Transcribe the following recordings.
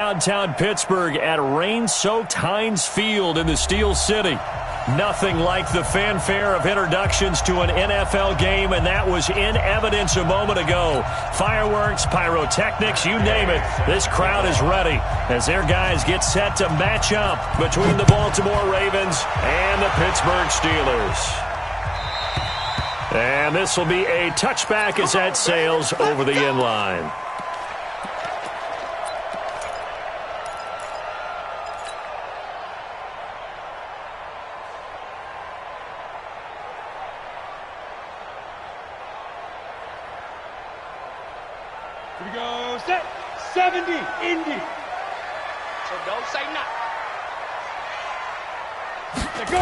Downtown Pittsburgh at rain-soaked Heinz Field in the Steel City. Nothing like the fanfare of introductions to an NFL game, and that was in evidence a moment ago. Fireworks, pyrotechnics, you name it. This crowd is ready as their guys get set to match up between the Baltimore Ravens and the Pittsburgh Steelers. And this will be a touchback as that sails over the end line. Here we go, set, 70, Indy. So don't say nothing. Let's go.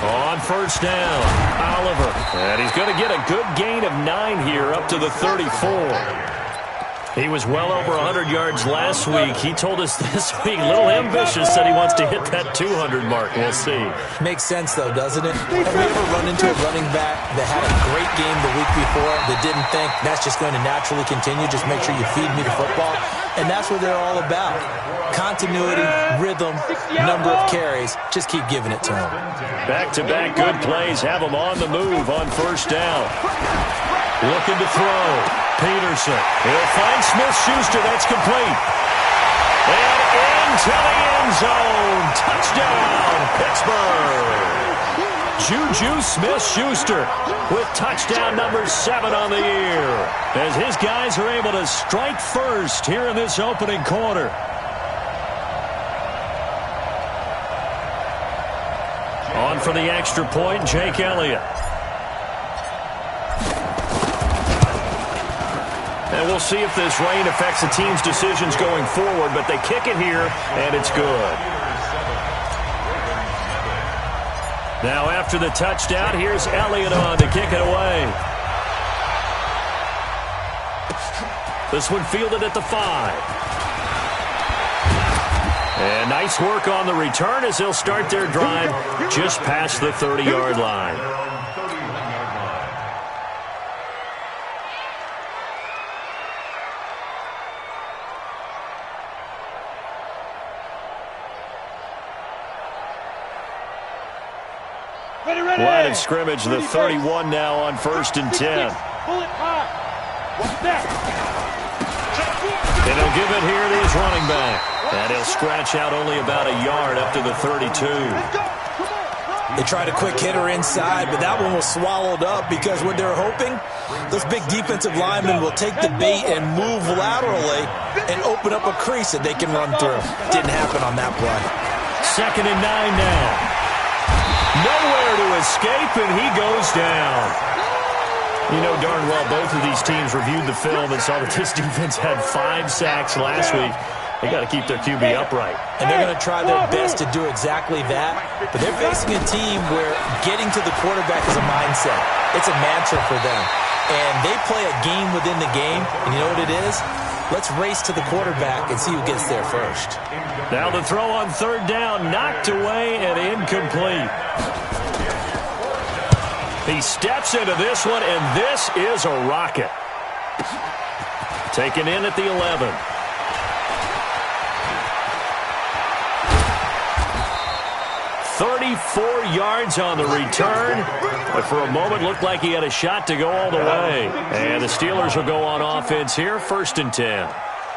On first down, Oliver. And he's going to get a good gain of 9 here up to the 34. He was well over 100 yards last week. He told us this week, a little ambitious, said he wants to hit that 200 mark. We'll see. Makes sense, though, doesn't it? Have we ever run into a running back that had a great game the week before that didn't think that's just going to naturally continue? Just make sure you feed me the football. And that's what they're all about. Continuity, rhythm, number of carries. Just keep giving it to them. Back-to-back good plays have them on the move on first down. Looking to throw. Peterson. He'll find Smith-Schuster. That's complete. And into the end zone. Touchdown, Pittsburgh. Juju Smith-Schuster with touchdown number 7 on the year, as his guys are able to strike first here in this opening quarter. On for the extra point, Jake Elliott. And we'll see if this rain affects the team's decisions going forward, but they kick it here, and it's good. Now after the touchdown, here's Elliott on to kick it away. This one fielded at the 5. And nice work on the return as they'll start their drive just past the 30-yard line. Line of scrimmage, the 31 now on first and 10. And he'll give it here to his running back. And he'll scratch out only about a yard up to the 32. They tried a quick hitter inside, but that one was swallowed up because what they're hoping, those big defensive linemen will take the bait and move laterally and open up a crease that they can run through. Didn't happen on that play. 2nd and 9 now. Nowhere to escape, and he goes down. You know darn well both of these teams reviewed the film and saw that this defense had 5 sacks last week. They got to keep their QB upright. And they're going to try their best to do exactly that. But they're facing a team where getting to the quarterback is a mindset. It's a mantra for them. And they play a game within the game. And you know what it is? Let's race to the quarterback and see who gets there first. Now the throw on 3rd down, knocked away and incomplete. He steps into this one, and this is a rocket. Taken in at the 11. "34 yards on the return, but for a moment looked like he had a shot to go all the way. And the Steelers will go on offense here, 1st and 10.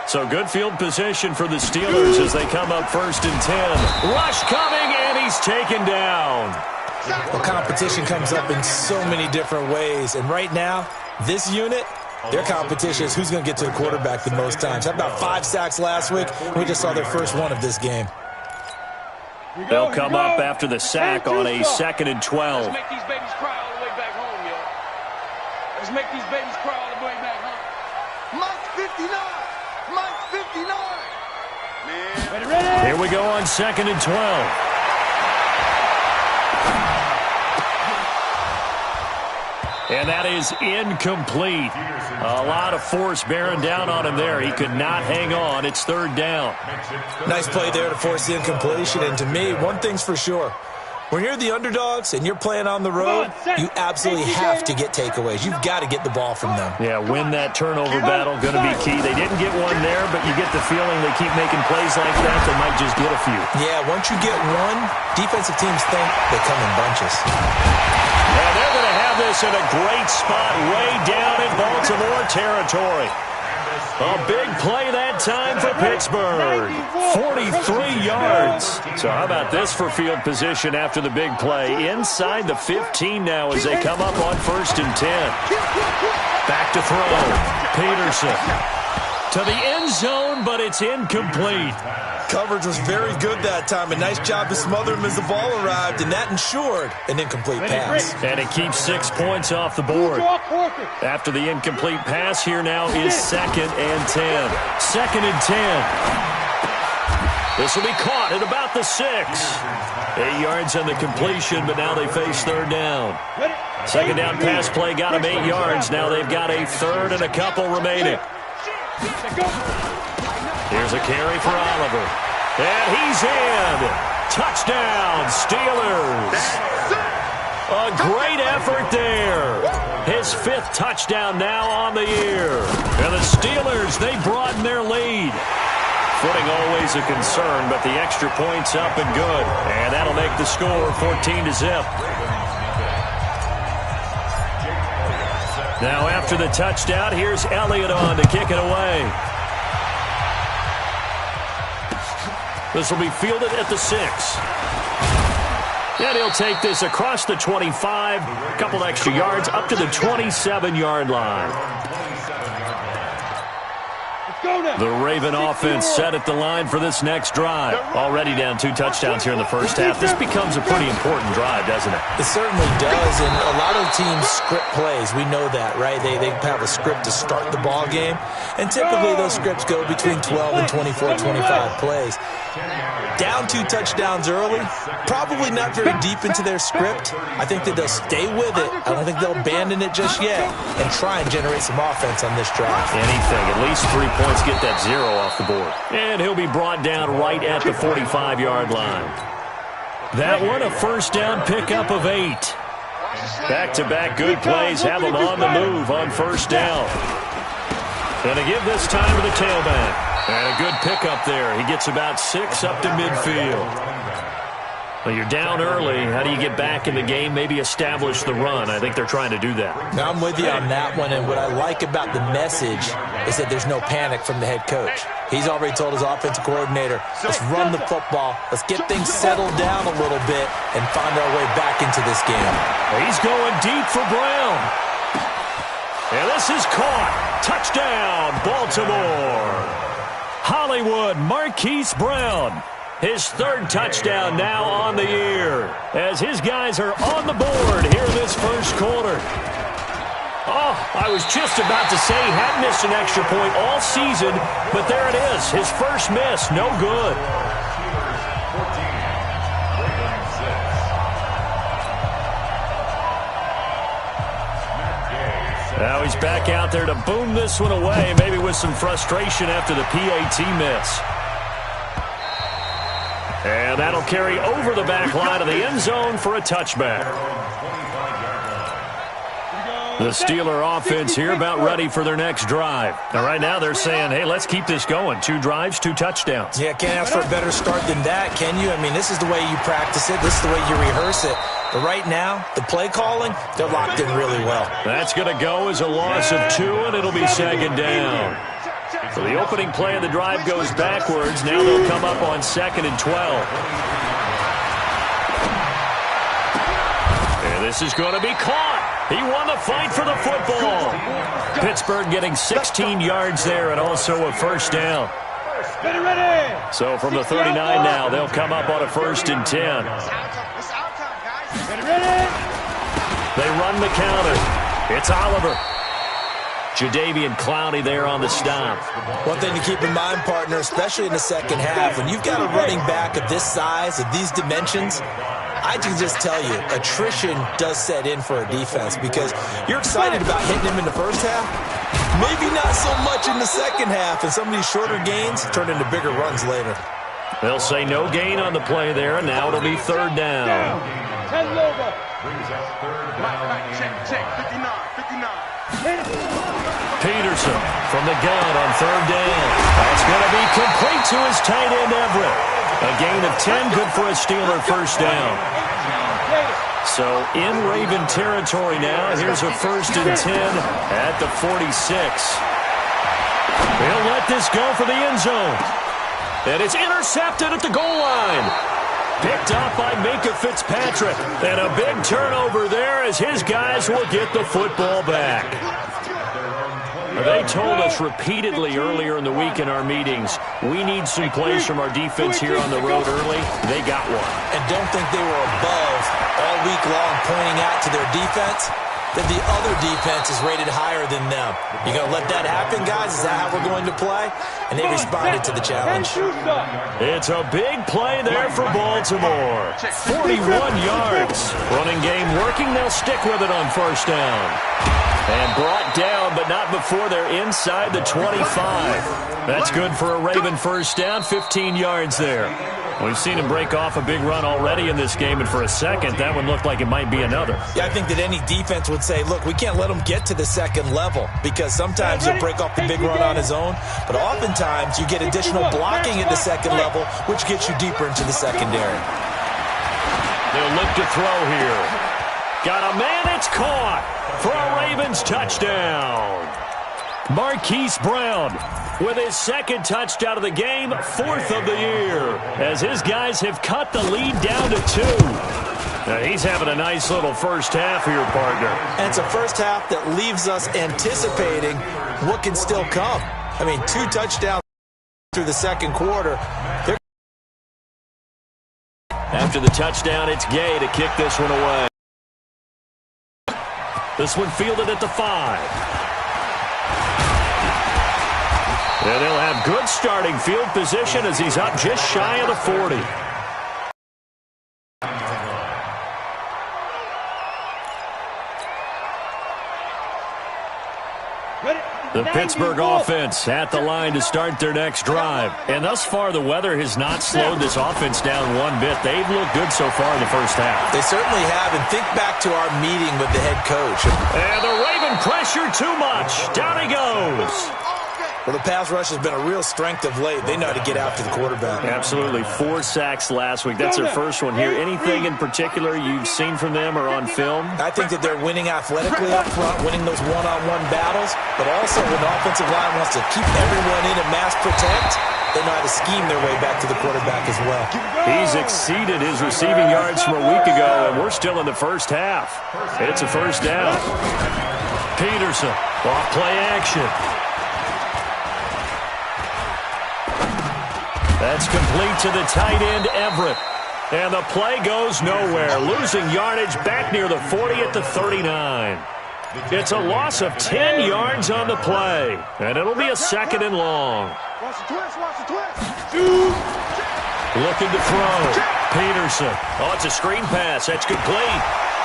So good field position for the Steelers as they come up 1st and 10. Rush coming, and he's taken down. Well, competition comes up in so many different ways. And right now, this unit, their competition is who's going to get to the quarterback the most times. How about 5 sacks last week? We just saw their first one of this game. They'll come up after the sack on a 2nd and 12. Let's make these babies cry all the way back home, yo. Let's make these babies cry all the way back home. Mike 59. Mike 59. Man. Ready. Here we go on 2nd and 12. And that is incomplete. A lot of force bearing down on him there. He could not hang on. It's 3rd down. Nice play there to force the incompletion. And to me, one thing's for sure. When you're the underdogs and you're playing on the road, you absolutely have to get takeaways. You've got to get the ball from them. Yeah, win that turnover battle, going to be key. They didn't get one there, but you get the feeling they keep making plays like that, they might just get a few. Yeah, once you get one, defensive teams think they come in bunches. And they're going to have this in a great spot way down in Baltimore territory. A big play that time for Pittsburgh. 43 yards. So how about this for field position after the big play? Inside the 15 now as they come up on 1st and 10. Back to throw. Peterson. To the end zone, but it's incomplete. Coverage was very good that time. A nice job to smother him as the ball arrived, and that ensured an incomplete pass. And it keeps 6 points off the board. After the incomplete pass, here now is 2nd and 10. 2nd and 10. This will be caught at about the 6. 8 yards on the completion, but now they face 3rd down. 2nd down pass play got them 8 yards. Now they've got a 3rd and a couple remaining. Here's a carry for Oliver. And he's in. Touchdown, Steelers. A great effort there. His 5th touchdown now on the year. And the Steelers, they broaden their lead. Footing always a concern, but the extra point's up and good. And that'll make the score 14-0. Now after the touchdown, here's Elliott on to kick it away. This will be fielded at the 6. And he'll take this across the 25, a couple extra yards, up to the 27-yard line. The Raven offense set at the line for this next drive. Already down 2 touchdowns here in the first half. This becomes a pretty important drive, doesn't it? It certainly does, and a lot of teams script plays. We know that, right? They have a script to start the ball game, and typically those scripts go between 12 and 24, 25 plays. Down 2 touchdowns early, probably not very deep into their script. I think that they'll stay with it. I don't think they'll abandon it just yet and try and generate some offense on this drive. Anything, at least 3 points, get that 0 off the board. And he'll be brought down right at the 45-yard line. That one, a 1st down pickup of 8. Back-to-back good plays have them on the move on 1st down. And to give this time to the tailback. And a good pickup there. He gets about 6 up to midfield. Well, you're down early. How do you get back in the game, maybe establish the run? I think they're trying to do that. Now, I'm with you on that one, and what I like about the message is that there's no panic from the head coach. He's already told his offensive coordinator, let's run the football, let's get things settled down a little bit and find our way back into this game. He's going deep for Brown. And this is caught. Touchdown, Baltimore. Hollywood Marquise Brown. His 3rd touchdown now on the year as his guys are on the board here in this first quarter. Oh, I was just about to say he hadn't missed an extra point all season, but there it is. His first miss, no good. Now he's back out there to boom this one away, maybe with some frustration after the PAT miss. And that'll carry over the back line of the end zone for a touchback. The Steeler offense here about ready for their next drive. Now, right now they're saying, hey, let's keep this going. 2 drives, 2 touchdowns. Yeah, can't ask for a better start than that, can you? I mean, this is the way you practice it. This is the way you rehearse it. But right now, the play calling, they're locked in really well. That's going to go as a loss of 2, and it'll be 2nd down. So the opening play of the drive goes backwards. Now they'll come up on 2nd and 12. And this is going to be caught. He won the fight for the football. Pittsburgh getting 16 yards there and also a 1st down. So from the 39 now, they'll come up on a 1st and 10. They run the counter. It's Oliver. Jadeveon Clowney there on the stop. One thing to keep in mind, partner, especially in the second half, when you've got a running back of this size, of these dimensions, I can just tell you, attrition does set in for a defense because you're excited about hitting him in the first half. Maybe not so much in the second half, and some of these shorter gains turn into bigger runs later. They'll say no gain on the play there, and now it'll be 3rd down. 10 over. Mike, check. 59. Peterson from the gun on third down. That's going to be complete to his tight end, Everett. A gain of 10, good for a Steeler first down. So in Raven territory now. Here's a 1st and 10 at the 46. He'll let this go for the end zone. And it's intercepted at the goal line. Picked up by Minkah Fitzpatrick. And a big turnover there as his guys will get the football back. They told us repeatedly earlier in the week in our meetings, we need some plays from our defense here on the road early. They got one. And don't think they were above all week long pointing out to their defense that the other defense is rated higher than them. You going to let that happen, guys? Is that how we're going to play? And they responded to the challenge. It's a big play there for Baltimore. 41 yards. Running game working. They'll stick with it on first down. And brought down, but not before they're inside the 25. That's good for a Raven first down, 15 yards there. We've seen him break off a big run already in this game, and for a second, that one looked like it might be another. Yeah, I think that any defense would say, look, we can't let him get to the second level, because sometimes he'll break off the big run on his own, but oftentimes you get additional blocking at the second level, which gets you deeper into the secondary. They'll look to throw here. Got a man, it's caught for a Ravens touchdown. Marquise Brown with his second touchdown of the game, 4th of the year, as his guys have cut the lead down to 2. Now, he's having a nice little first half here, partner. And it's a first half that leaves us anticipating what can still come. I mean, 2 touchdowns through the second quarter. After the touchdown, it's Gay to kick this one away. This one fielded at the 5. And he'll have good starting field position as he's up just shy of the 40. The Pittsburgh offense at the line to start their next drive. And thus far, the weather has not slowed this offense down one bit. They've looked good so far in the first half. They certainly have. And think back to our meeting with the head coach. And the Raven pressure too much. Down he goes. Well, the pass rush has been a real strength of late. They know how to get after the quarterback. Absolutely. 4 sacks last week. That's their first one here. Anything in particular you've seen from them or on film? I think that they're winning athletically up front, winning those one-on-one battles, but also when the offensive line wants to keep everyone in and mass protect, they know how to scheme their way back to the quarterback as well. He's exceeded his receiving yards from a week ago, and we're still in the first half. It's a first down. Peterson, off play action. That's complete to the tight end, Everett. And the play goes nowhere. Losing yardage back near the 40 at the 39. It's a loss of 10 yards on the play. And it'll be a 2nd and long. Watch the twist. Looking to throw. Peterson. Oh, it's a screen pass. That's complete.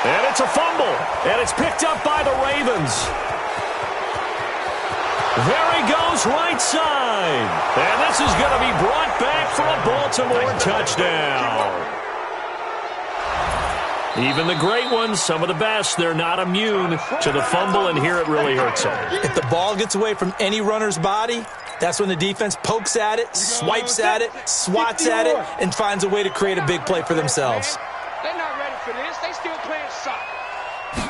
And it's a fumble. And it's picked up by the Ravens. There he goes, right side. And this is going to be brought back for a Baltimore touchdown. Even the great ones, some of the best, they're not immune to the fumble, and here it really hurts them. If the ball gets away from any runner's body, that's when the defense pokes at it, swipes at it, swats at it, and finds a way to create a big play for themselves. They're not ready for this. They still playing soccer.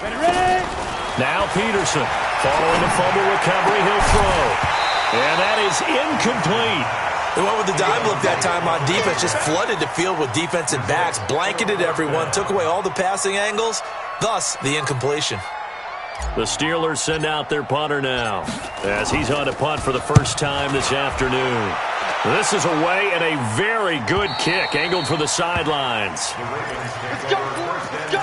Ready? Now Peterson, following the fumble recovery, he'll throw. And that is incomplete. They went with the dime look that time on defense, just flooded the field with defensive backs, blanketed everyone, took away all the passing angles, thus the incompletion. The Steelers send out their punter now as he's on to punt for the first time this afternoon. This is away and a very good kick, angled for the sidelines. Let's go, boys. Let's go.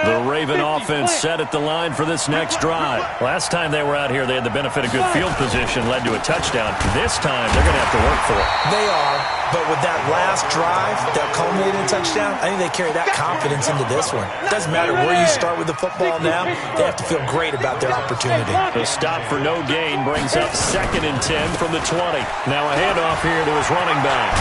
The Raven offense set at the line for this next drive. Last time they were out here, they had the benefit of good field position, led to a touchdown. This time, they're going to have to work for it. They are, but with that last drive that culminated in a touchdown, I think they carry that confidence into this one. It doesn't matter where you start with the football now, they have to feel great about their opportunity. The stop for no gain brings up 2nd and 10 from the 20. Now a handoff here to his running back.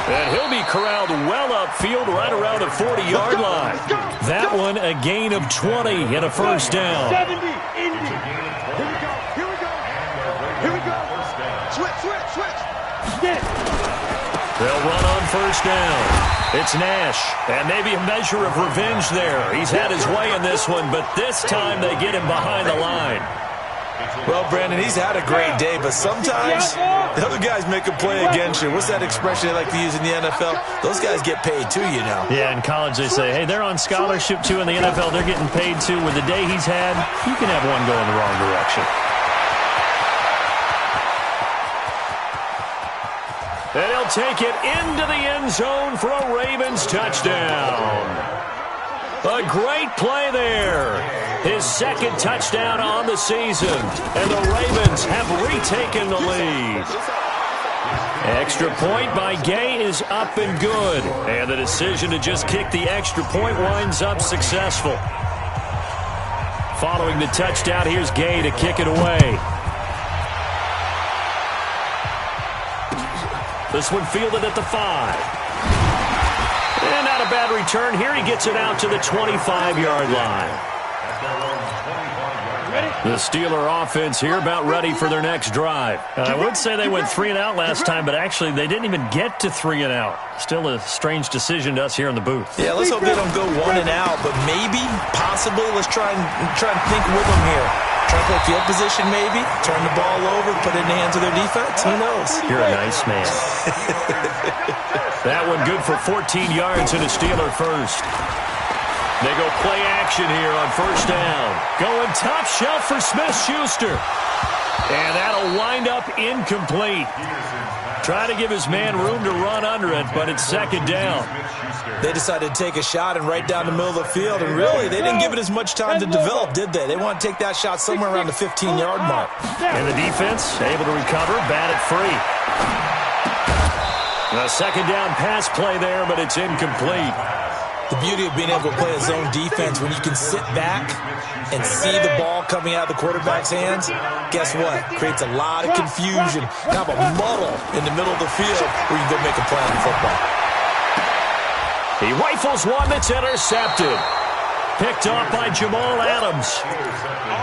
And he'll be corralled well upfield right around the 40-yard line. That one a gain of 20 and a first down. 70, Indy. Here we go. Switch. They'll run on first down. It's Nash, and maybe a measure of revenge there. He's had his way in this one, but this time they get him behind the line. Well, Brandon, he's had a great day, but sometimes the other guys make a play against you. What's that expression they like to use in the NFL? Those guys get paid too, you know. Yeah, in college they say, hey, they're on scholarship too. In the NFL, they're getting paid too. With the day he's had, you can have one go in the wrong direction. And he'll take it into the end zone for a Ravens touchdown. A great play there. His second touchdown on the season. And the Ravens have retaken the lead. Extra point by Gay is up and good. And the decision to just kick the extra point winds up successful. Following the touchdown, here's Gay to kick it away. This one fielded at the 5. And not a bad return. Here he gets it out to the 25-yard line. The Steeler offense here about ready for their next drive. I would say they went 3 and out last time, but actually they didn't even get to 3 and out. Still a strange decision to us here in the booth. Yeah, let's hope they don't go 1 and out, but maybe, possibly, let's try and think with them here. Try to play field position maybe, turn the ball over, put it in the hands of their defense. Who knows? You're a nice man. That one good for 14 yards and a Steeler first. They go play action here on first down. Going top shelf for Smith-Schuster. And that'll wind up incomplete. Try to give his man room to run under it, but it's second down. They decided to take a shot and right down the middle of the field, and really, they didn't give it as much time to develop, did they? They want to take that shot somewhere around the 15-yard mark. And the defense able to recover, bat it free. A second down pass play there, but it's incomplete. The beauty of being able to play a zone defense, when you can sit back and see the ball coming out of the quarterback's hands, guess what? Creates a lot of confusion, kind of a muddle in the middle of the field where you can go make a play on football. He rifles one that's intercepted. Picked off by Jamal Adams.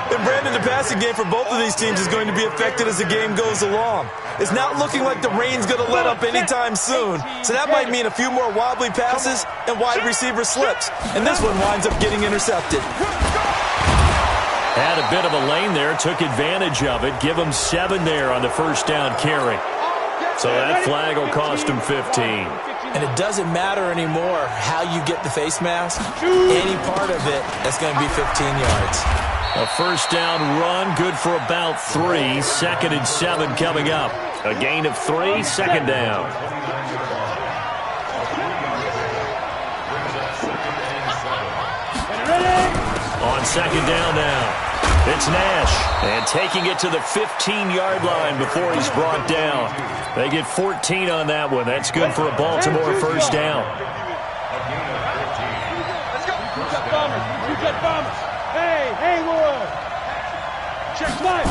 And Brandon, the passing game for both of these teams is going to be affected as the game goes along. It's not looking like the rain's going to let up anytime soon. So that might mean a few more wobbly passes and wide receiver slips. And this one winds up getting intercepted. Had a bit of a lane there, took advantage of it. Give him 7 there on the first down carry. So that flag will cost him 15. And it doesn't matter anymore how you get the face mask. Any part of it, that's going to be 15 yards. A first down run, good for about 3. Second and 7 coming up. A gain of 3, second down. On second down now. It's Nash, and taking it to the 15-yard line before he's brought down. They get 14 on that one. That's good for a Baltimore first down. Let's go. You got bombers. Hey, Haywood. Check Mike.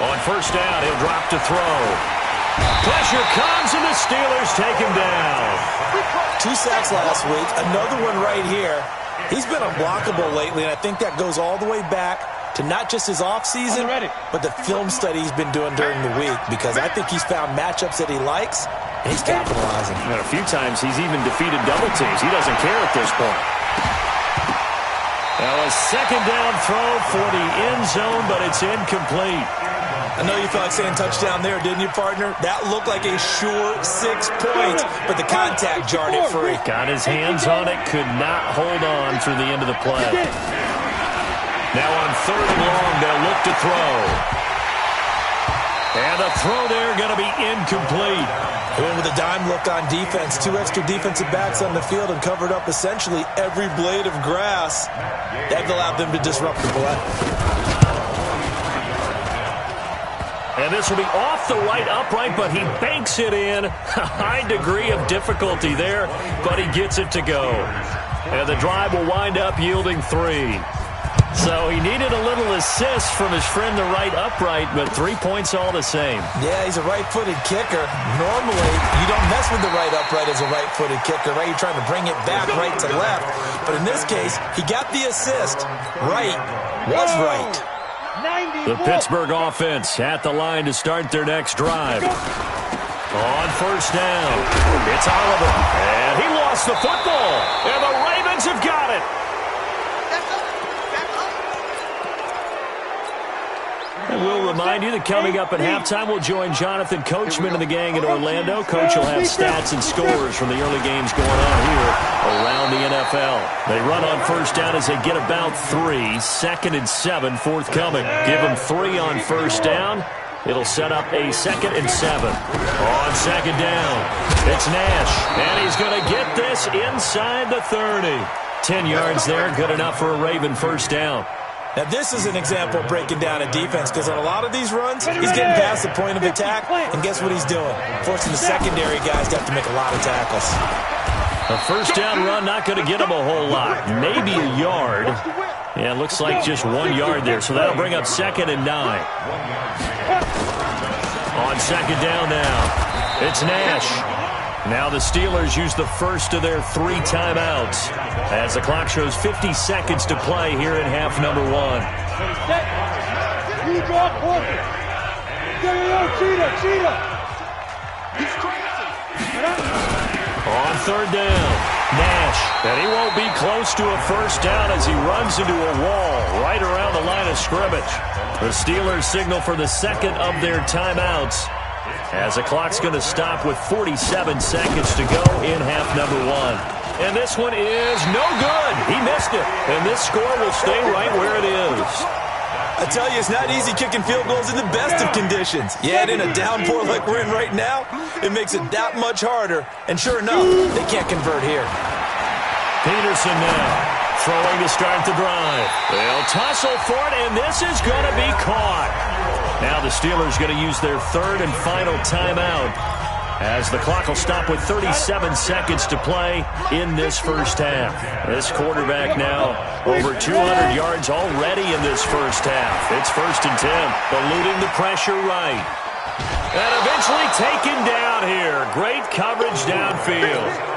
On first down, he'll drop to throw. Pressure comes, and the Steelers take him down. 2 sacks last week, another one right here. He's been unblockable lately, and I think that goes all the way back to not just his offseason, but the film study he's been doing during the week, because I think he's found matchups that he likes, and he's capitalizing. And a few times he's even defeated double teams. He doesn't care at this point. Now a second down throw for the end zone, but it's incomplete. I know you felt like saying touchdown there, didn't you, partner? That looked like a sure 6 points, but the contact jarred it free. Got his hands on it, could not hold on through the end of the play. Now on third and long, they'll look to throw. And the throw there going to be incomplete. They went with a dime look on defense. 2 extra defensive backs on the field and covered up essentially every blade of grass. That allowed them to disrupt the play. And this will be off the right upright, but he banks it in. A high degree of difficulty there, but he gets it to go. And the drive will wind up yielding 3. So he needed a little assist from his friend the right upright, but 3 points all the same. Yeah, he's a right-footed kicker. Normally, you don't mess with the right upright as a right-footed kicker, right? You're trying to bring it back right to left. But in this case, he got the assist. Right was right. The Pittsburgh offense at the line to start their next drive. On first down, it's Oliver. And he lost the football. And the Ravens have got it. And we'll remind you that coming up at halftime, we'll join Jonathan Coachman and the gang in Orlando. Coach will have stats and scores from the early games going on here around the NFL. They run on first down as they get about 3. 2nd and 7 forthcoming. Give them 3 on first down. It'll set up a 2nd and 7. On second down, it's Nash. And he's going to get this inside the 30. 10 yards there, good enough for a Raven first down. Now, this is an example of breaking down a defense, because on a lot of these runs, he's getting past the point of attack, and guess what he's doing? Forcing the secondary guys to have to make a lot of tackles. A first down run, not going to get him a whole lot. Maybe a yard. Yeah, it looks like just 1 yard there, so that'll bring up 2nd and 9. On second down now, it's Nash. Now the Steelers use the first of their 3 timeouts as the clock shows 50 seconds to play here in half number 1. You draw corner. Cheetah. He's crazy. On third down, Nash. And he won't be close to a first down as he runs into a wall right around the line of scrimmage. The Steelers signal for the second of their timeouts, as the clock's going to stop with 47 seconds to go in half number 1. And this one is no good. He missed it. And this score will stay right where it is. I tell you, it's not easy kicking field goals in the best of conditions. Yeah, in a downpour like we're in right now, it makes it that much harder. And sure enough, they can't convert here. Peterson now throwing to start the drive. They'll tussle for it, and this is going to be caught. Now the Steelers going to use their 3rd and final timeout, as the clock will stop with 37 seconds to play in this first half. This quarterback now over 200 yards already in this first half. It's 1st and 10, eluding the pressure right. And eventually taken down here. Great coverage downfield.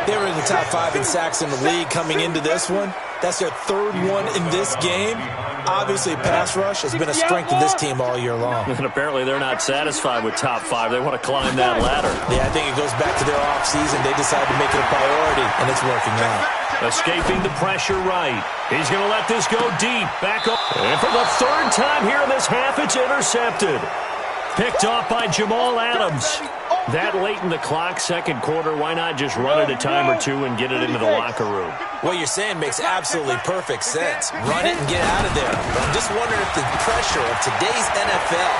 They were in the top 5 in sacks in the league coming into this one. That's their 3rd one in this game. Obviously, pass rush has been a strength of this team all year long. And apparently they're not satisfied with top 5. They want to climb that ladder. Yeah, I think it goes back to their offseason. They decided to make it a priority, and it's working out. Escaping the pressure right. He's going to let this go deep. Back up. And for the 3rd time here in this half, it's intercepted. Picked off by Jamal Adams. That late in the clock, second quarter, why not just run it a time or 2 and get it into the locker room? What you're saying makes absolutely perfect sense. Run it and get out of there. But I'm just wondering if the pressure of today's NFL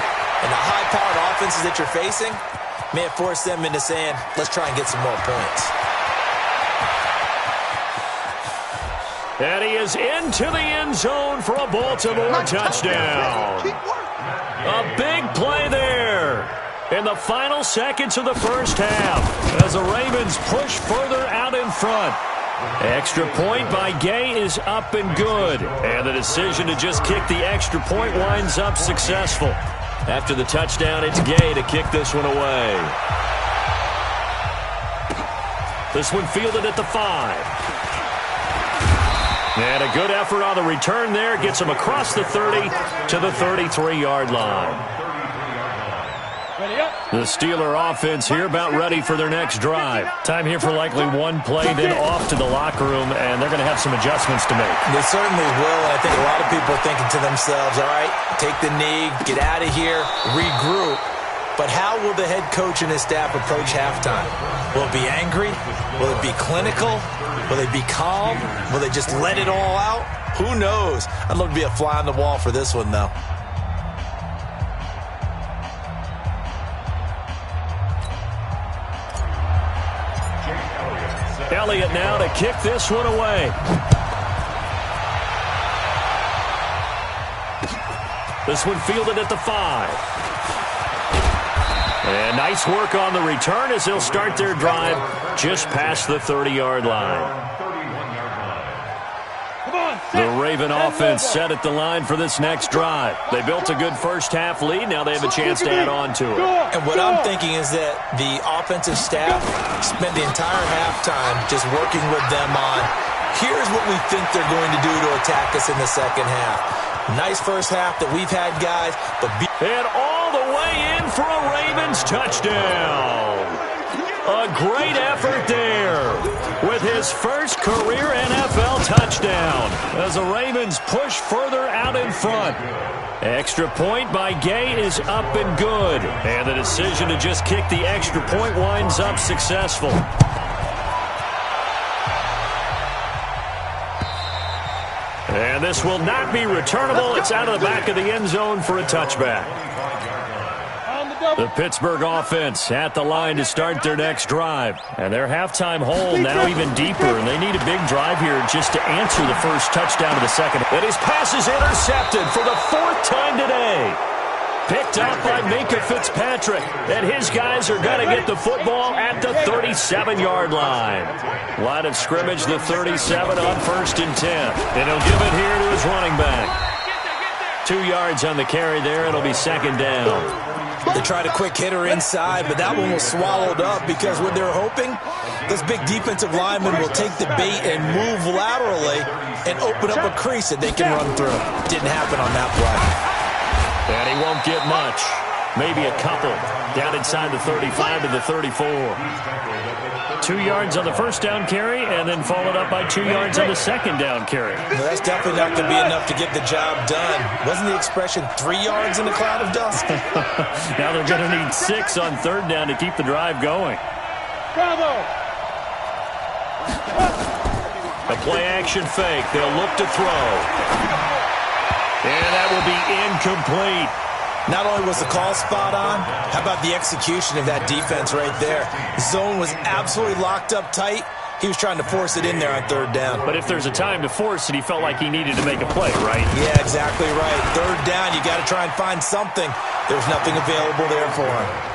and the high-powered offenses that you're facing may have forced them into saying, let's try and get some more points. And he is into the end zone for a Baltimore touchdown. A big play there in the final seconds of the first half as the Ravens push further out in front. Extra point by Gay is up and good. And the decision to just kick the extra point winds up successful. After the touchdown, it's Gay to kick this one away. This one fielded at the 5. And a good effort on the return there. Gets him across the 30 to the 33-yard line. The Steeler offense here about ready for their next drive. Time here for likely one play, then off to the locker room, and they're going to have some adjustments to make. They certainly will, and I think a lot of people are thinking to themselves, all right, take the knee, get out of here, regroup. But how will the head coach and his staff approach halftime? Will it be angry? Will it be clinical? Will they be calm? Will they just let it all out? Who knows? I'd love to be a fly on the wall for this one, though. Elliott now to kick this one away. This one fielded at the 5. And nice work on the return as they'll start their drive just past the 30-yard line. Come on, The Raven offense set at the line for this next drive. They built a good first-half lead. Now they have a chance to add on to it. And what I'm thinking is that the offensive staff spent the entire halftime just working with them on, here's what we think they're going to do to attack us in the second half. Nice first half that we've had, guys. But and all the way in for a Ravens touchdown. A great effort there with his first career NFL touchdown as the Ravens push further out in front. Extra point by Gay is up and good. And the decision to just kick the extra point winds up successful. And this will not be returnable. It's out of the back of the end zone for a touchback. The Pittsburgh offense at the line to start their next drive. And their halftime hole now even deeper. And they need a big drive here just to answer the first touchdown of the second. And his pass is intercepted for the fourth time today. Picked up by Minkah Fitzpatrick. And his guys are going to get the football at the 37-yard line. Line of scrimmage, the 37 on 1st and 10. And he'll give it here to his running back. 2 yards on the carry there. It'll be second down. They tried a quick hitter inside, but that one was swallowed up because what they're hoping, this big defensive lineman will take the bait and move laterally and open up a crease that they can run through. Didn't happen on that play. And he won't get much. Maybe a couple. Down inside the 35 to the 34. 2 yards on the first down carry, and then followed up by 2 yards on the second down carry. Well, that's definitely not going to be enough to get the job done. Wasn't the expression 3 yards in a cloud of dust? Now they're going to need 6 on third down to keep the drive going. Bravo! A play-action fake. They'll look to throw. And that will be incomplete. Not only was the call spot on, how about the execution of that defense right there? Zone was absolutely locked up tight. He was trying to force it in there on third down. But if there's a time to force it, he felt like he needed to make a play, right? Yeah, exactly right. Third down, you got to try and find something. There's nothing available there for him.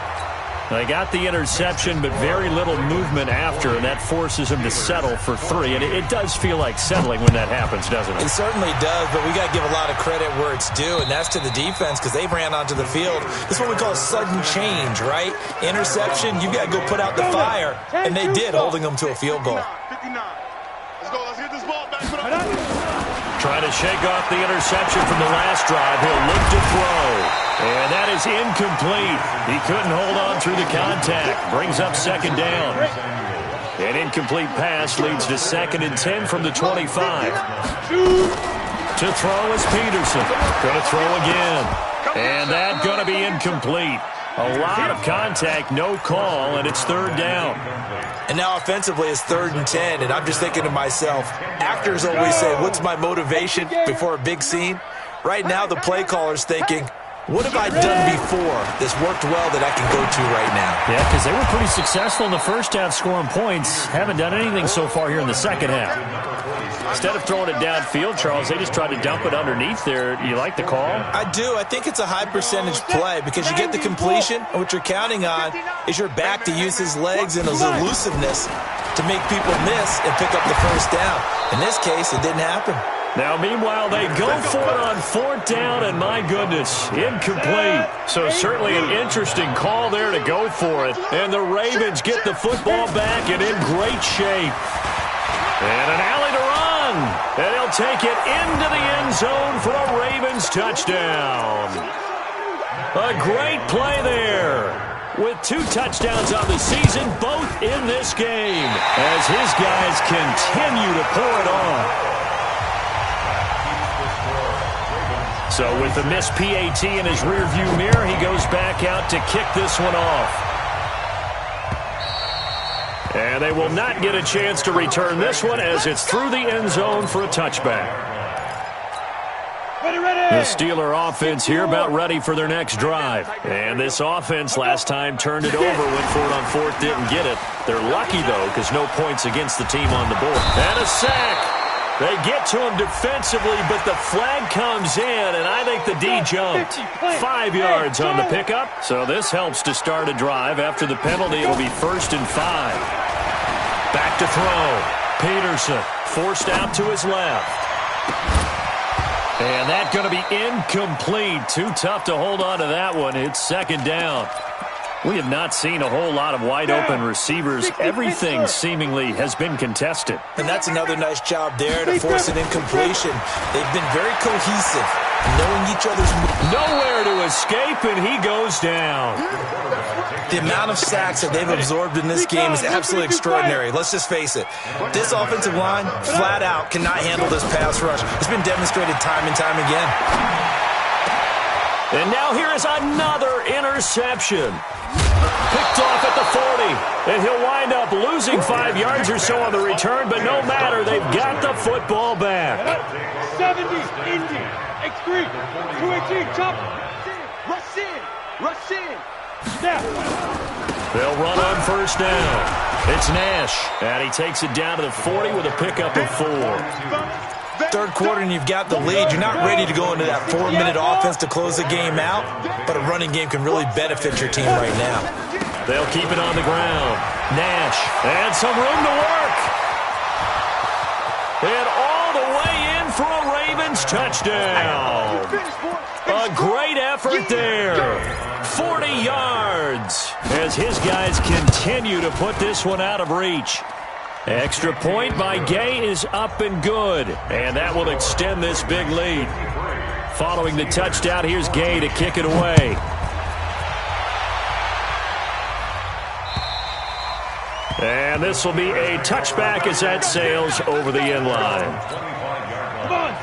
They got the interception, but very little movement after, and that forces him to settle for 3. And it does feel like settling when that happens, doesn't it? It certainly does, but we got to give a lot of credit where it's due, and that's to the defense because they ran onto the field. This is what we call sudden change, right? Interception, you got to go put out the fire, and they did, holding them to a field goal. 59. Let's go. Let's get this ball back. Trying to shake off the interception from the last drive. He'll look to throw. And that is incomplete. He couldn't hold on through the contact. Brings up second down. An incomplete pass leads to 2nd and 10 from the 25. To throw is Peterson. Going to throw again. And that's going to be incomplete. A lot of contact, no call, and it's third down. And now offensively it's 3rd and 10, and I'm just thinking to myself, actors always say, what's my motivation before a big scene? Right now the play caller's thinking, what have I done before that's worked well that I can go to right now? Yeah, because they were pretty successful in the first half scoring points. Haven't done anything so far here in the second half. Instead of throwing it downfield, Charles, they just tried to dump it underneath there. You like the call? I do. I think it's a high percentage play because you get the completion, and what you're counting on is your back to use his legs and his elusiveness to make people miss and pick up the first down. In this case, it didn't happen. Now, meanwhile, they go for it on 4th down, and my goodness, incomplete. So certainly an interesting call there to go for it. And the Ravens get the football back and in great shape. And an alley to run. And he'll take it into the end zone for a Ravens touchdown. A great play there. With 2 touchdowns on the season, both in this game, as his guys continue to pour it on. So with the missed PAT in his rearview mirror, he goes back out to kick this one off. And they will not get a chance to return this one as it's through the end zone for a touchback. The Steeler offense here about ready for their next drive. And this offense last time turned it over, went for it on 4th, didn't get it. They're lucky, though, because no points against the team on the board. And a sack. They get to him defensively, but the flag comes in, and I think the D jumped. 5 yards on the pickup. So this helps to start a drive. After the penalty, it'll be 1st and 5. Back to throw. Peterson forced out to his left. And that's going to be incomplete. Too tough to hold on to that one. It's second down. We have not seen a whole lot of wide-open receivers. Everything seemingly has been contested. And that's another nice job there to force an incompletion. They've been very cohesive, knowing each other's moves. Nowhere to escape, and he goes down. The amount of sacks that they've absorbed in this game is absolutely extraordinary. Let's just face it. This offensive line, flat out, cannot handle this pass rush. It's been demonstrated time and time again. And now here is another interception. Picked off at the 40, and he'll wind up losing 5 yards or so on the return, but no matter, they've got the football back. 70, Indy, X3, 218, chop, rush in, rush in, snap. They'll run on first down. It's Nash, and he takes it down to the 40 with a pickup of 4. Third quarter and you've got the lead. You're not ready to go into that 4-minute offense to close the game out, but a running game can really benefit your team right now. They'll keep it on the ground. Nash, and some room to work. And all the way in for a Ravens touchdown. A great effort there. 40 yards as his guys continue to put this one out of reach. Extra point by Gay is up and good, and that will extend this big lead. Following the touchdown, here's Gay to kick it away. And this will be a touchback as that sails over the end line.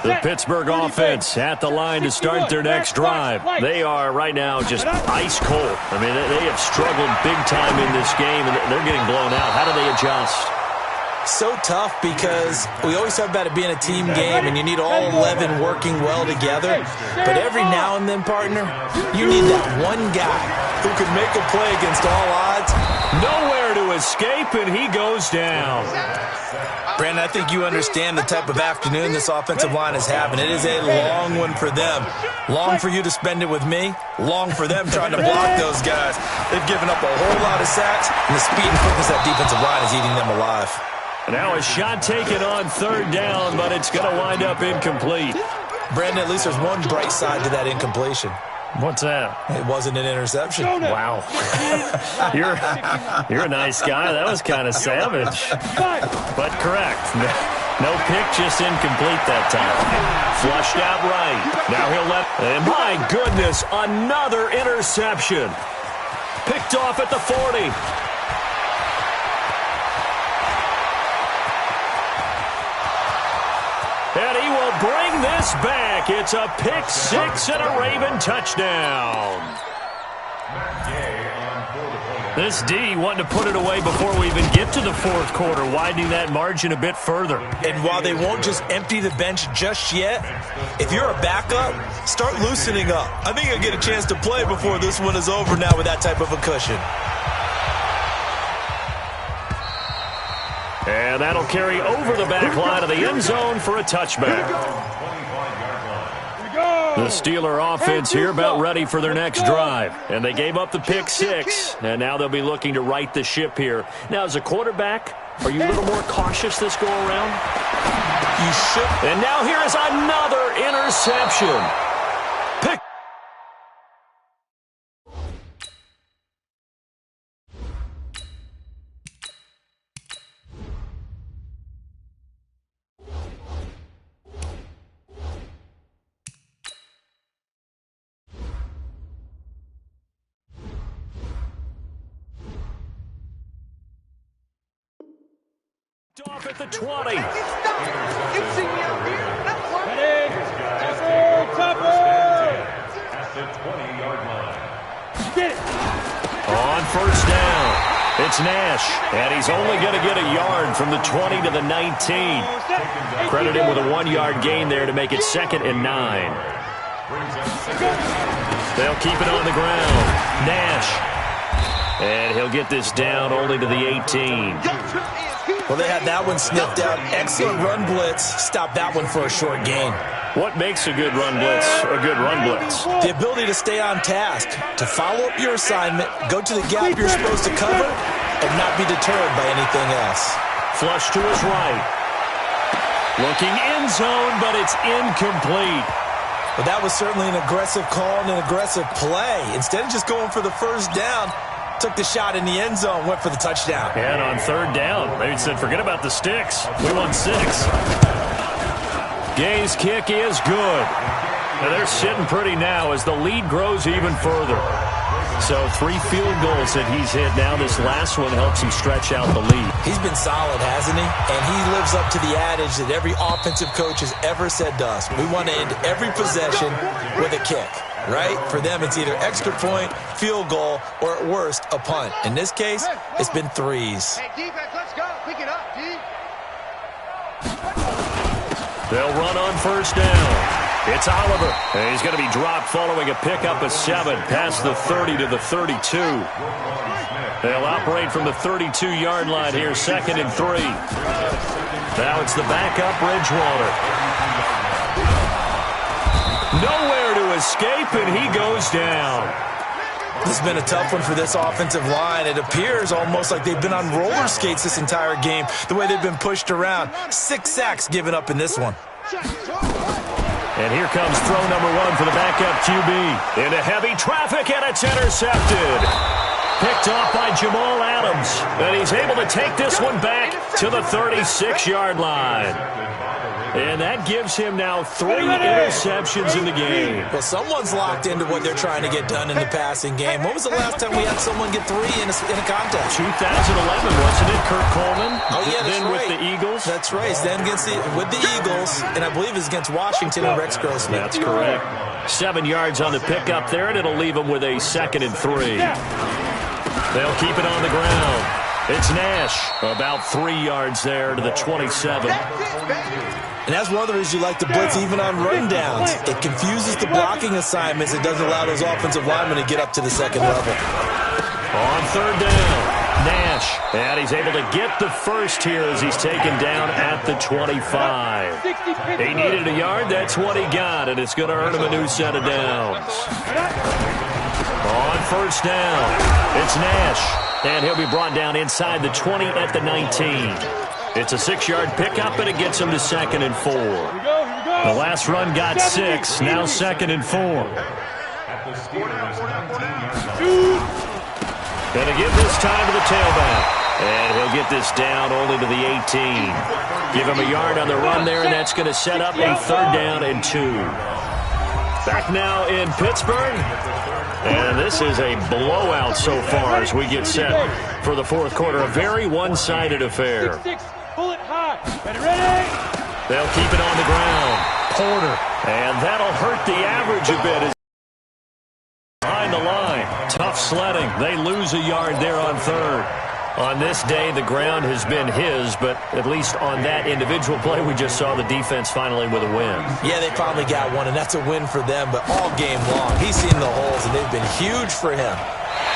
The Pittsburgh offense at the line to start their next drive. They are right now just ice cold. I mean, they have struggled big time in this game, and they're getting blown out. How do they adjust? So tough because we always talk about it being a team game and you need all 11 working well together. But every now and then, partner, you need that one guy who can make a play against all odds. Nowhere to escape, and he goes down. Brandon, I think you understand the type of afternoon this offensive line is having. It is a long one for them. Long for you to spend it with me. Long for them trying to block those guys. They've given up a whole lot of sacks, and the speed and quickness of that defensive line is eating them alive. Now a shot taken on third down, but it's going to wind up incomplete. Brandon, at least there's one bright side to that incompletion. What's that? It wasn't an interception. Wow. You're a nice guy. That was kind of savage. But correct. No pick, just incomplete that time. Flushed out right. Now he'll let... And my goodness, another interception. Picked off at the 40. And he will bring this back. It's a pick six and a Raven touchdown. This D wanting to put it away before we even get to the fourth quarter, widening that margin a bit further. And while they won't just empty the bench just yet, if you're a backup, start loosening up. I think you'll get a chance to play before this one is over now with that type of a cushion. And that'll carry over the back line of the end zone for a touchback. The Steeler offense here about ready for their next drive. And they gave up the pick six, and now they'll be looking to right the ship here. Now, as a quarterback, are you a little more cautious this go-around? You should. And now here is another interception. Pick. Off at the 20. On first down, it's Nash, and he's only going to get a yard from the 20 to the 19. Credit him with a 1-yard gain there to make it 2nd and 9. They'll keep it on the ground. Nash, and he'll get this down only to the 18. Well, they had that one sniffed out. Excellent run blitz. Stop that one for a short gain. What makes a good run blitz a good run blitz? The ability to stay on task, to follow up your assignment, go to the gap you're supposed to cover, and not be deterred by anything else. Flush to his right. Looking end zone, but it's incomplete. But that was certainly an aggressive call and an aggressive play. Instead of just going for the first down, took the shot in the end zone, went for the touchdown. And on third down, they said, forget about the sticks. We won 6. Gay's kick is good. Now they're sitting pretty now as the lead grows even further. So 3 field goals that he's hit now. This last one helps him stretch out the lead. He's been solid, hasn't he? And he lives up to the adage that every offensive coach has ever said to us. We want to end every possession with a kick, right? For them, it's either extra point, field goal, or at worst, a punt. In this case, it's been 3s. Hey, defense, let's go. Pick it up, D. They'll run on first down. It's Oliver. And he's going to be dropped following a pickup of 7 past the 30 to the 32. They'll operate from the 32-yard line here, 2nd and 3. Now it's the backup, Bridgewater. Nowhere to escape, and he goes down. This has been a tough one for this offensive line. It appears almost like they've been on roller skates this entire game, the way they've been pushed around. 6 sacks given up in this one. And here comes throw number 1 for the backup QB. Into heavy traffic, and it's intercepted. Picked off by Jamal Adams. And he's able to take this one back to the 36-yard line. And that gives him now 3 interceptions in the game. Well, someone's locked into what they're trying to get done in the passing game. When was the last time we had someone get 3 in a contest? 2011, wasn't it? Kurt Coleman? Oh, yeah, that's then right. With the Eagles? That's right. Then with the Eagles, and I believe it's against Washington and Rex Grossman. That's correct. 7 yards on the pickup there, and it'll leave him with a 2nd and 3. They'll keep it on the ground. It's Nash, about 3 yards there to the 27. And that's one of the reasons you like to blitz even on rundowns. It confuses the blocking assignments. It doesn't allow those offensive linemen to get up to the 2nd level. On third down, Nash. And he's able to get the first here as he's taken down at the 25. He needed a yard. That's what he got, and it's going to earn him a new set of downs. On first down, it's Nash. And he'll be brought down inside the 20 at the 19. It's a 6-yard pickup, and it gets him to 2nd and 4. The last run got 6, now 2nd and 4. Gonna give this time to the tailback. And he'll get this down only to the 18. Give him a yard on the run there, and that's going to set up a 3rd down and 2. Back now in Pittsburgh. And this is a blowout so far as we get set for the 4th quarter. A very one-sided affair. Pull it high. Ready? They'll keep it on the ground. Porter. And that'll hurt the average a bit. Behind the line. Tough sledding. They lose a yard there on 3rd. On this day, the ground has been his, but at least on that individual play, we just saw the defense finally with a win. Yeah, they finally got one, and that's a win for them, but all game long, he's seen the holes, and they've been huge for him.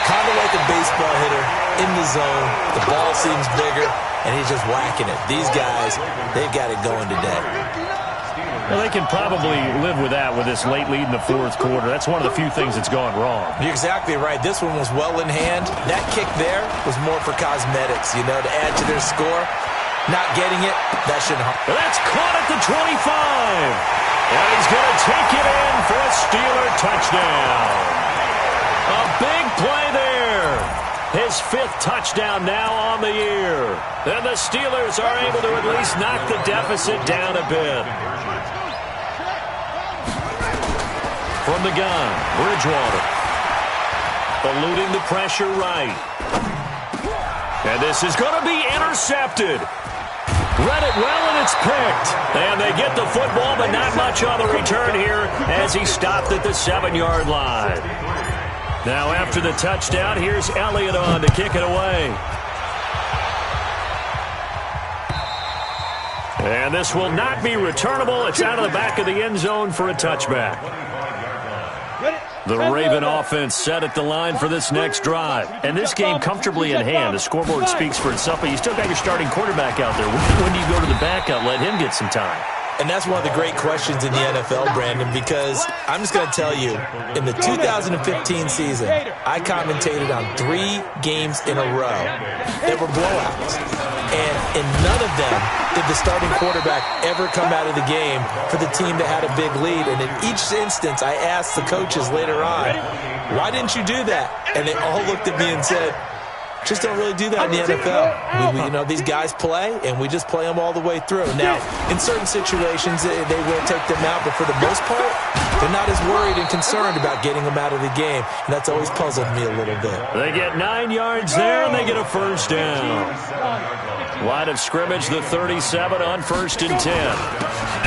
Kind of like a baseball hitter in the zone. The ball seems bigger, and he's just whacking it. These guys, they've got it going today. Well, they can probably live with that with this late lead in the 4th quarter. That's one of the few things that's gone wrong. You're exactly right. This one was well in hand. That kick there was more for cosmetics, to add to their score. Not getting it, that shouldn't harm. That's caught at the 25. And he's going to take it in for a Steeler touchdown. A big play there. His 5th touchdown now on the year. And the Steelers are able to at least knock the deficit down a bit. From the gun, Bridgewater. Eluding the pressure right. And this is going to be intercepted. Read it well, and it's picked. And they get the football, but not much on the return here as he stopped at the 7-yard line. Now after the touchdown, here's Elliott on to kick it away. And this will not be returnable. It's out of the back of the end zone for a touchback. The Raven offense set at the line for this next drive. And this game comfortably in hand. The scoreboard speaks for itself, but you still got your starting quarterback out there. When do you go to the backup? Let him get some time. And that's one of the great questions in the NFL, Brandon, because I'm just going to tell you, in the 2015 season, I commentated on 3 games in a row that were blowouts. And in none of them did the starting quarterback ever come out of the game for the team that had a big lead. And in each instance, I asked the coaches later on, why didn't you do that? And they all looked at me and said, just don't really do that in the NFL. These guys play, and we just play them all the way through. Now, in certain situations, they will take them out, but for the most part, they're not as worried and concerned about getting them out of the game, and that's always puzzled me a little bit. They get 9 yards there, and they get a first down. Line of scrimmage, the 37 on 1st and 10. Now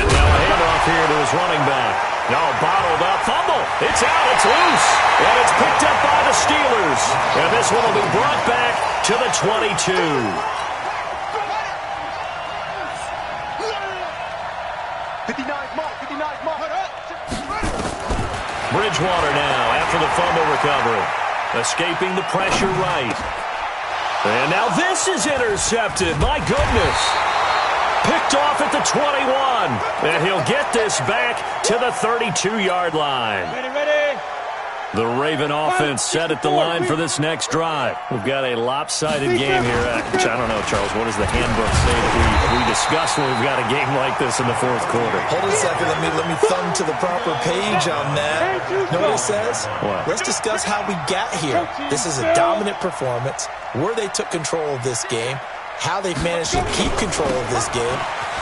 a handoff here to his running back. Now bottled up, fumble. It's out, it's loose. And it's picked up by the Steelers. And this one will be brought back to the 22. Bridgewater now after the fumble recovery. Escaping the pressure right. And now this is intercepted. My goodness. Picked off at the 21. And he'll get this back to the 32-yard line. Ready. The Raven offense set at the line for this next drive. We've got a lopsided game here. Which I don't know, Charles, what does the handbook say that we discuss when we've got a game like this in the 4th quarter? Hold on a second. Let me thumb to the proper page on that. Know what it says? What? Let's discuss how we got here. This is a dominant performance, where they took control of this game, how they've managed to keep control of this game,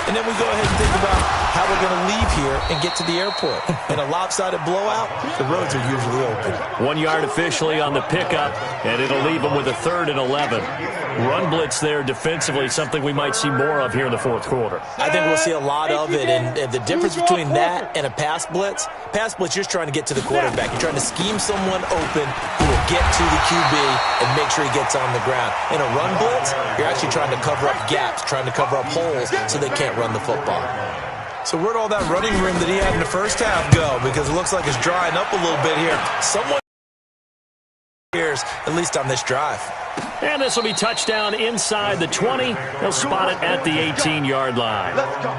and then we go ahead and think about how we're going to leave here and get to the airport. In a lopsided blowout, the roads are usually open. 1 yard officially on the pickup, and it'll leave them with a 3rd and 11. Run blitz there defensively, something we might see more of here in the 4th quarter. I think we'll see a lot of it, and the difference between that and a pass blitz, you're just trying to get to the quarterback. You're trying to scheme someone open who will get to the QB and make sure he gets on the ground. In a run blitz, you're actually trying to cover up gaps, trying to cover up holes so they can't run the football. So where'd all that running room that he had in the first half go? Because it looks like it's drying up a little bit here. Someone here, at least on this drive. And this will be touchdown inside the 20. They'll spot it at the 18-yard line. Let's go.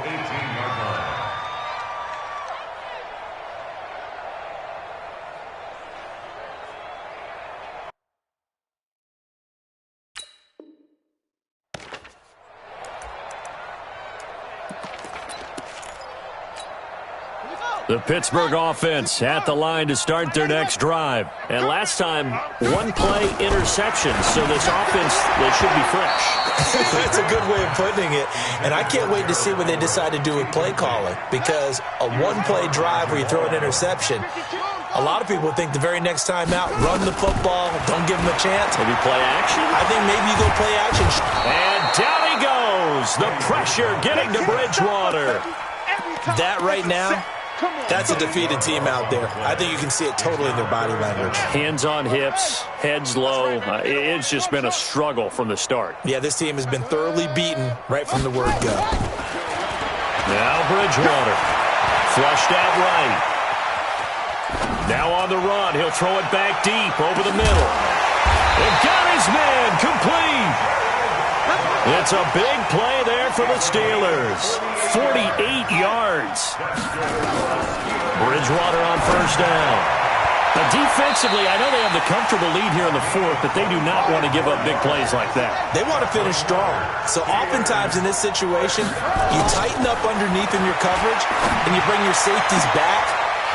The Pittsburgh offense at the line to start their next drive. And last time, 1-play interception. So this offense, they should be fresh. That's a good way of putting it. And I can't wait to see what they decide to do with play calling. Because a 1-play drive where you throw an interception, a lot of people think the very next time out, run the football, don't give them a chance. Maybe play action? I think maybe you go play action. And down he goes. The pressure getting to Bridgewater. That right now, that's a defeated team out there. I think you can see it totally in their body language. Hands on hips, heads low. It's just been a struggle from the start. Yeah, this team has been thoroughly beaten right from the word go. Now Bridgewater. Flushed out right. Now on the run. He'll throw it back deep over the middle. And got his man complete. It's a big play there for the Steelers. 48 yards. Bridgewater on first down. Now defensively, I know they have the comfortable lead here in the 4th, but they do not want to give up big plays like that. They want to finish strong. So oftentimes in this situation, you tighten up underneath in your coverage, and you bring your safeties back.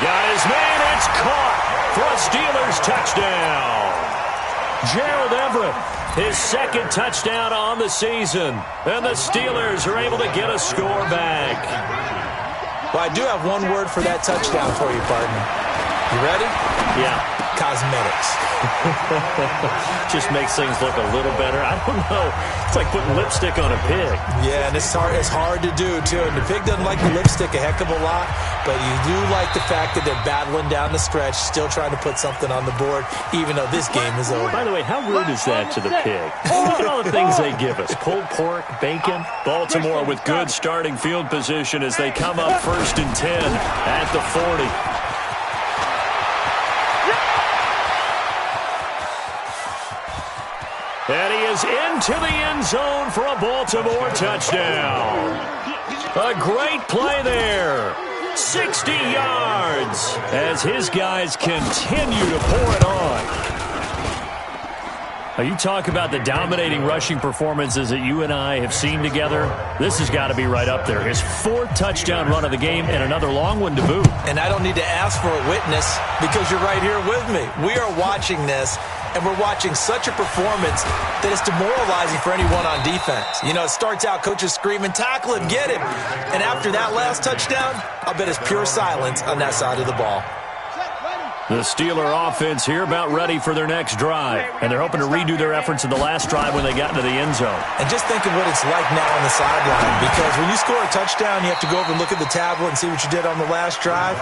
Got his man. It's caught for a Steelers touchdown. Gerald Everett, his 2nd touchdown on the season. And the Steelers are able to get a score back. Well, I do have one word for that touchdown for you, partner. You ready? Yeah. Cosmetics. Just makes things look a little better. I don't know. It's like putting lipstick on a pig. Yeah, and it's hard to do, too. And the pig doesn't like the lipstick a heck of a lot, but you do like the fact that they're battling down the stretch, still trying to put something on the board, even though this game is over. By the way, how rude is that to the pig? Look at all the things they give us. Pulled pork, bacon. Baltimore with good starting field position as they come up 1st and 10 at the 40. And he is into the end zone for a Baltimore touchdown. A great play there. 60 yards as his guys continue to pour it on. Now, you talk about the dominating rushing performances that you and I have seen together. This has got to be right up there. His 4th touchdown run of the game and another long one to boot. And I don't need to ask for a witness because you're right here with me. We are watching this, and we're watching such a performance that it's demoralizing for anyone on defense. You know, it starts out coaches screaming, tackle him, get him. And after that last touchdown, I'll bet it's pure silence on that side of the ball. The Steeler offense here about ready for their next drive. And they're hoping to redo their efforts in the last drive when they got into the end zone. And just think of what it's like now on the sideline. Because when you score a touchdown, you have to go over and look at the tablet and see what you did on the last drive.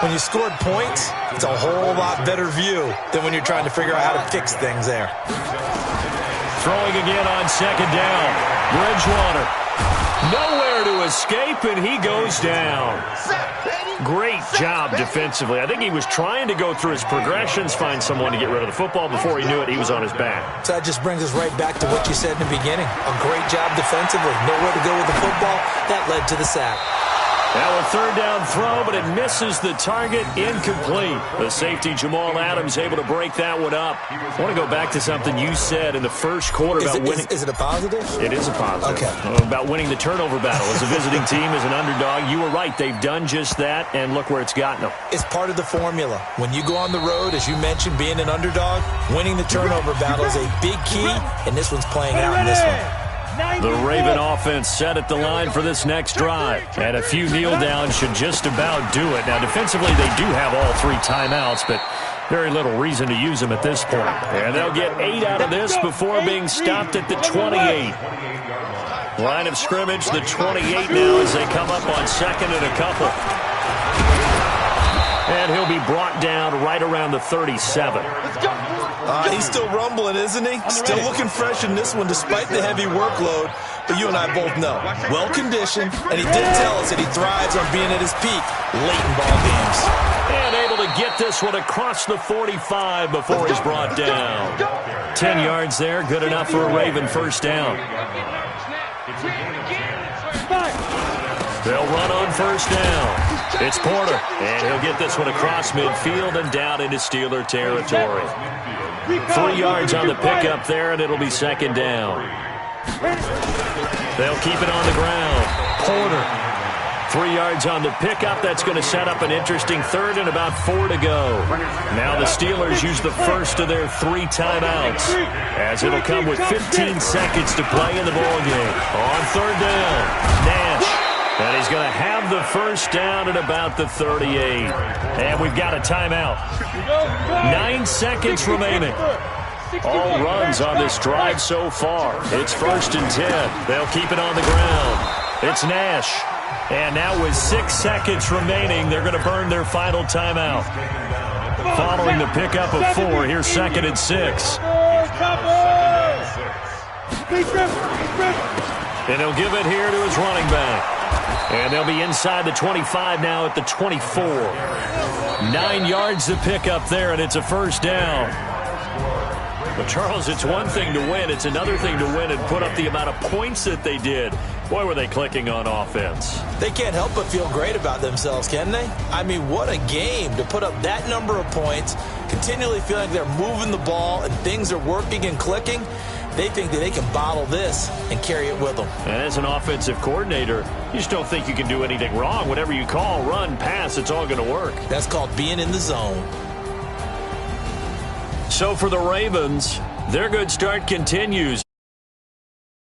When you scored points, it's a whole lot better view than when you're trying to figure out how to fix things there. Throwing again on 2nd down. Bridgewater. Nowhere to escape, and he goes down. Great job defensively. I think he was trying to go through his progressions, find someone to get rid of the football. Before he knew it, he was on his back. So that just brings us right back to what you said in the beginning. A great job defensively. Nowhere to go with the football. That led to the sack. Now a 3rd down throw, but it misses the target. Incomplete. The safety, Jamal Adams, able to break that one up. I want to go back to something you said in the first quarter about winning. Is it a positive? It is a positive. Okay. About winning the turnover battle. As a visiting team, as an underdog, you were right. They've done just that, and look where it's gotten them. It's part of the formula. When you go on the road, as you mentioned, being an underdog, winning the turnover battle is a big key, and this one's playing out in this one. The Raven offense set at the line for this next drive. And a few kneel downs should just about do it. Now, defensively, they do have all 3 timeouts, but very little reason to use them at this point. And they'll get 8 out of this before being stopped at the 28. Line of scrimmage, the 28 now as they come up on 2nd and a couple. And he'll be brought down right around the 37. He's still rumbling, isn't he? Still looking fresh in this one despite the heavy workload. But you and I both know, well-conditioned, and he did tell us that he thrives on being at his peak late in ball games. And able to get this one across the 45 before he's brought down. 10 yards there, good enough for a Raven 1st down. They'll run on 1st down. It's Porter, and he'll get this one across midfield and down into Steeler territory. 3 yards on the pickup there, and it'll be 2nd down. They'll keep it on the ground. Porter, 3 yards on the pickup. That's going to set up an interesting 3rd and about 4 to go. Now the Steelers use the first of their 3 timeouts, as it'll come with 15 seconds to play in the ballgame. On 3rd down, Nash. And he's going to have the 1st down at about the 38. And we've got a timeout. 9 seconds remaining. All runs on this drive so far. It's 1st and 10. They'll keep it on the ground. It's Nash. And now with 6 seconds remaining, they're going to burn their final timeout. Following the pickup of 4, here's 2nd and 6. And he'll give it here to his running back. And they'll be inside the 25 now at the 24. 9 yards to pick up there, and it's a 1st down. But, Charles, it's one thing to win. It's another thing to win and put up the amount of points that they did. Boy, were they clicking on offense. They can't help but feel great about themselves, can they? I mean, what a game to put up that number of points, continually feeling like they're moving the ball and things are working and clicking. They think that they can bottle this and carry it with them. And as an offensive coordinator, you just don't think you can do anything wrong. Whatever you call, run, pass, it's all going to work. That's called being in the zone. So for the Ravens, their good start continues.